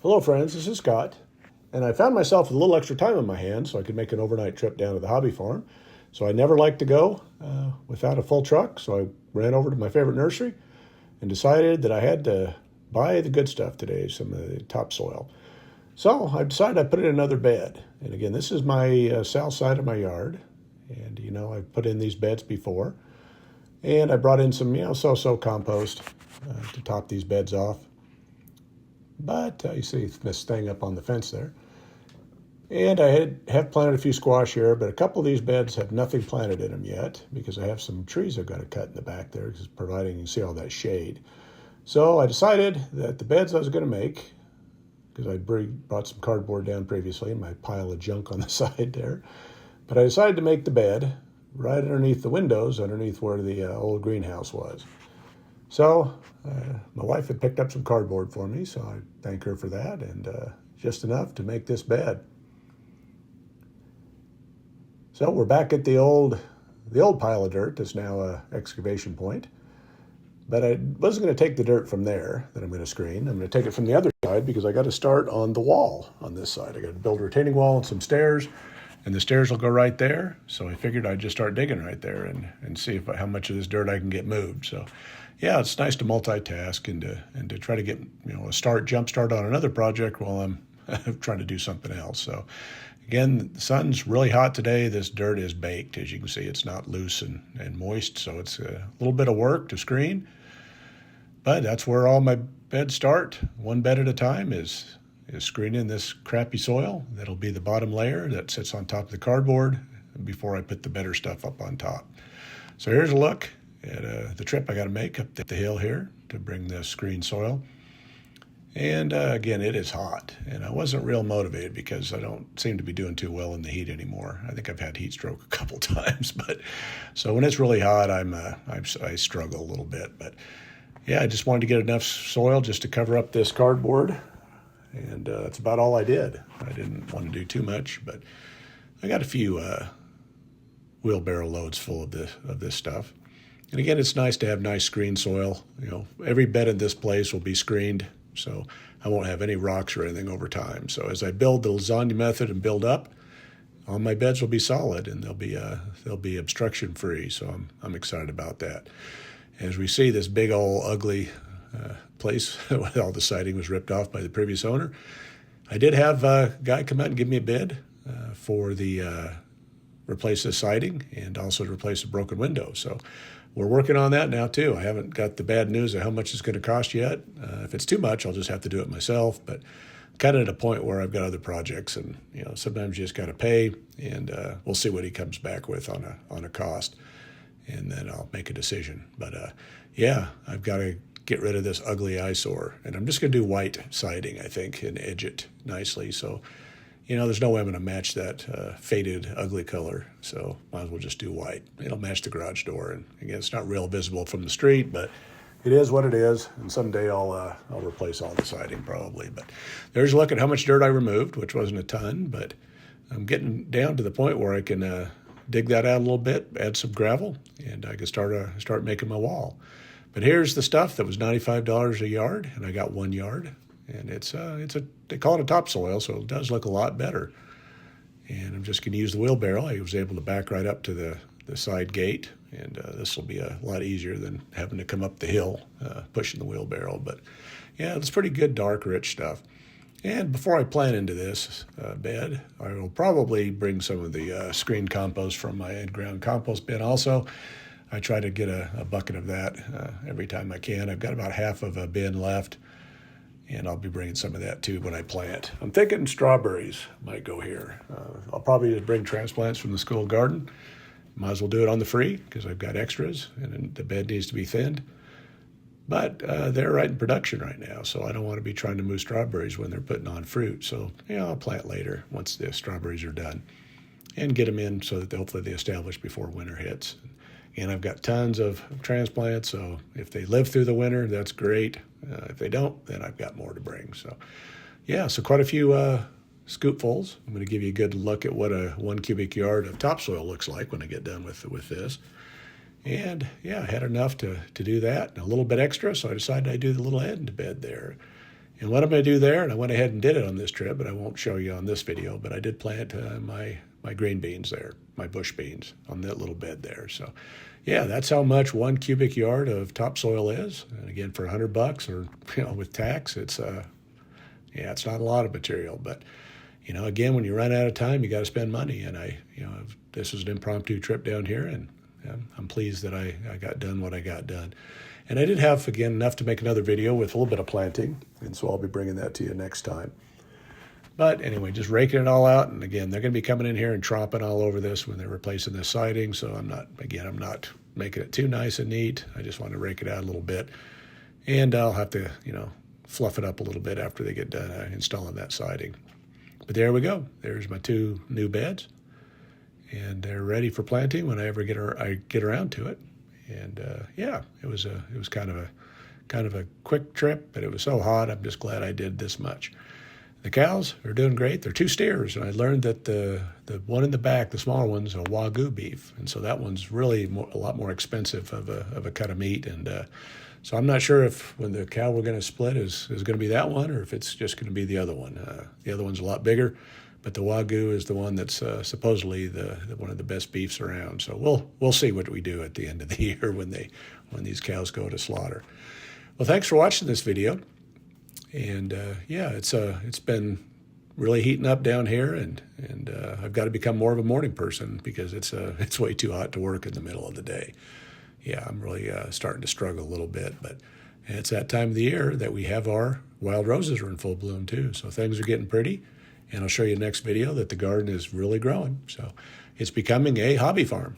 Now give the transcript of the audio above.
Hello, friends. This is Scott. And I found myself with a little extra time on my hands so I could make an overnight trip down to the hobby farm. So I never like to go without a full truck. So I ran over to my favorite nursery and decided that I had to buy the good stuff today, some of the topsoil. So I decided I'd put in another bed. And again, this is my south side of my yard. And, I've put in these beds before. And I brought in some, so-so compost to top these beds off. But you see this thing up on the fence there. And I have planted a few squash here, but a couple of these beds have nothing planted in them yet because I have some trees I've got to cut in the back there, just providing you can see all that shade. So I decided that the beds I was going to make, because I brought some cardboard down previously in my pile of junk on the side there, but I decided to make the bed right underneath the windows, underneath where the old greenhouse was. So my wife had picked up some cardboard for me, so I thank her for that, and just enough to make this bed. So we're back at the old pile of dirt that's now an excavation point. But I wasn't going to take the dirt from there that I'm going to screen. I'm going to take it from the other side because I got to start on the wall on this side. I got to build a retaining wall and some stairs, and the stairs will go right there. So I figured I'd just start digging right there and see how much of this dirt I can get moved. So yeah, it's nice to multitask and to try to get a jump start on another project while I'm trying to do something else. So again, the sun's really hot today. This dirt is baked. As you can see, it's not loose and moist, so it's a little bit of work to screen. But that's where all my beds start. One bed at a time is screening this crappy soil. That'll be the bottom layer that sits on top of the cardboard before I put the better stuff up on top. So here's a look at the trip I got to make up the hill here to bring the screen soil. And again, it is hot, and I wasn't real motivated because I don't seem to be doing too well in the heat anymore. I think I've had heat stroke a couple times, but so when it's really hot, I struggle a little bit. But yeah, I just wanted to get enough soil just to cover up this cardboard, and that's about all I did. I didn't want to do too much, but I got a few wheelbarrow loads full of this stuff. And again, it's nice to have nice screen soil. Every bed in this place will be screened, so I won't have any rocks or anything over time. So as I build the lasagna method and build up, all my beds will be solid and they'll be obstruction free. So I'm excited about that. As we see, this big old ugly place with all the siding was ripped off by the previous owner. I did have a guy come out and give me a bid for the replace the siding and also to replace a broken window. So we're working on that now too. I haven't got the bad news of how much it's going to cost yet. If it's too much, I'll just have to do it myself. But I'm kind of at a point where I've got other projects, and sometimes you just got to pay, and we'll see what he comes back with on a cost, and then I'll make a decision. But yeah, I've got to get rid of this ugly eyesore, and I'm just going to do white siding, I think, and edge it nicely. So there's no way I'm going to match that faded, ugly color, so might as well just do white. It'll match the garage door, and again, it's not real visible from the street, but it is what it is, and someday I'll replace all the siding probably. But there's a look at how much dirt I removed, which wasn't a ton, but I'm getting down to the point where I can dig that out a little bit, add some gravel, and I can start making my wall. But here's the stuff that was $95 a yard, and I got 1 yard. And they call it a topsoil, so it does look a lot better. And I'm just going to use the wheelbarrow. I was able to back right up to the side gate, and this will be a lot easier than having to come up the hill pushing the wheelbarrow. But yeah, it's pretty good, dark, rich stuff. And before I plant into this bed, I will probably bring some of the screen compost from my in-ground compost bin also. I try to get a bucket of that every time I can. I've got about half of a bin left, and I'll be bringing some of that too when I plant. I'm thinking strawberries might go here. I'll probably just bring transplants from the school garden. Might as well do it on the free because I've got extras, and the bed needs to be thinned. But they're right in production right now, so I don't want to be trying to move strawberries when they're putting on fruit. So I'll plant later once the strawberries are done and get them in so that hopefully they establish before winter hits. And I've got tons of transplants, so if they live through the winter, that's great. If they don't, then I've got more to bring. So yeah, so quite a few scoopfuls. I'm going to give you a good look at what a 1 cubic yard of topsoil looks like when I get done with this. And yeah, I had enough to do that, and a little bit extra, so I decided I'd do the little end bed there. And what I'm going to do there, and I went ahead and did it on this trip, but I won't show you on this video, but I did plant my green beans there, my bush beans on that little bed there. So yeah, that's how much 1 cubic yard of topsoil is. And again, for $100 or, with tax, it's it's not a lot of material, but again, when you run out of time, you got to spend money. And this was an impromptu trip down here, and I'm pleased that I got done what I got done. And I did have, again, enough to make another video with a little bit of planting, and so I'll be bringing that to you next time. But anyway, just raking it all out, and again, they're going to be coming in here and tromping all over this when they're replacing the siding, so I'm not making it too nice and neat. I just want to rake it out a little bit, and I'll have to, fluff it up a little bit after they get done installing that siding. But there we go. There's my 2 new beds, and they're ready for planting whenever I get around to it. And it was kind of a quick trip, but it was so hot. I'm just glad I did this much. The cows are doing great. They're 2 steers, and I learned that the one in the back, the smaller one's a Wagyu beef, and so that one's really a lot more expensive of a cut of meat. And so I'm not sure if when the cow we're going to split is going to be that one, or if it's just going to be the other one. The other one's a lot bigger, but the Wagyu is the one that's supposedly the one of the best beefs around. So we'll see what we do at the end of the year when these cows go to slaughter. Well, thanks for watching this video. And it's been really heating up down here, and I've got to become more of a morning person because it's way too hot to work in the middle of the day. Yeah, I'm really starting to struggle a little bit, but it's that time of the year that we have our wild roses are in full bloom too. So things are getting pretty, and I'll show you next video that the garden is really growing. So it's becoming a hobby farm.